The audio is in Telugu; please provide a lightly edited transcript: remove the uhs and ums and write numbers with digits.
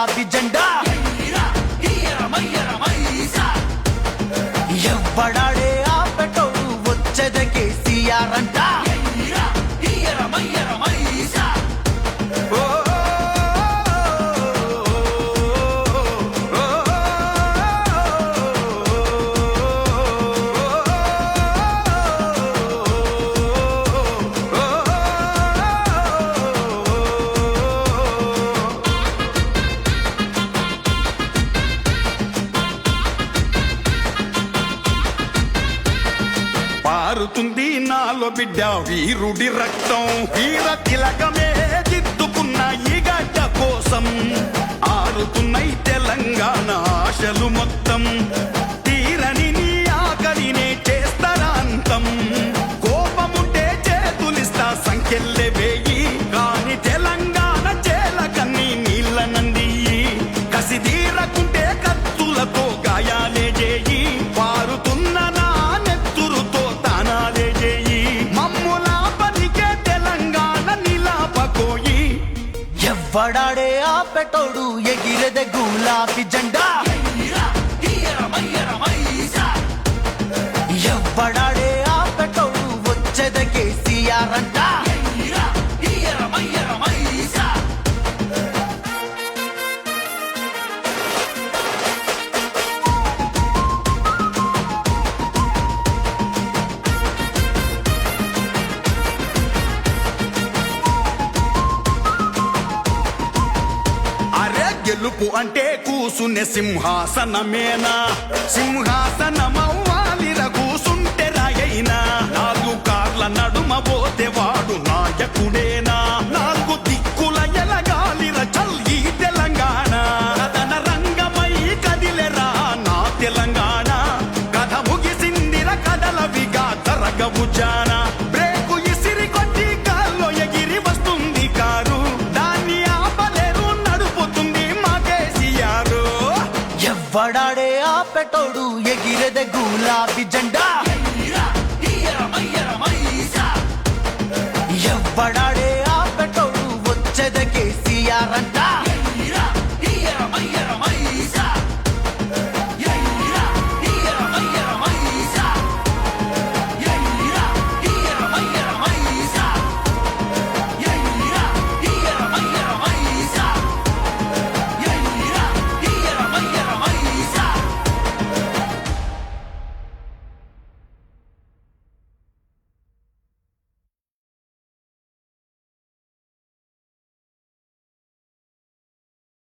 గులాబీ జెండా ఎవ్వడాడే ఆపటోడు వచ్చేదే కేసీఆర్ అంట పారుతుంది నాలో బిడ్డ వీరుడి రక్తం వీర తిలకమే దిద్దుకున్న ఈ గడ్డ కోసం ఆరుతున్నాయి తెలంగాణ ఆశలు మొత్తం తీరని నీ ఆకలినే చేస్తారాంతం కోపముంటే చేతులిస్తా సంఖ్యల్లే వేయి కాని తెలంగాణ చేలకన్నీ నీళ్ళ నంది కసిదీరకుంటే కత్తులతో గాయాలే చేయి పారుతున్న నా నెత్తురుతో తానాలే చేయి మమ్ములా పనికే తెలంగాణ నిలాపకోయి ఎవ్వడాడే ఆపటోడు ఎగిరెదే గులాబీ జెండా ఎవ్వడాడే ఆపటోడు వచ్చేదే కేసీఆర్ అంట గెలుపు అంటే కూసునే సింహాసనమేనా సింహాసనమవ్వాలిర కూసుంటే రాయైనా నాలుగు కార్ల నడుమ పోతే వాడు నాయకుడేనా నాలుగు దిక్కుల ఎలగాలిర చల్లి తెలంగాణ కథన రంగమై కదిలెరా నా తెలంగాణ కథ ముగిసిందిర కథలవిగా జరగవు జానా బ్రేకు ఇసిరి కొట్టి కాల్లో ఎగిరి వస్తుంది కారు దాన్ని ఆపలేరు నడుపుతుంది మా కేసీఆర్ ఎవ్వడాడే ఆపటోడు ఎగిరెదే గులాబీ జెండా ఎవ్వడా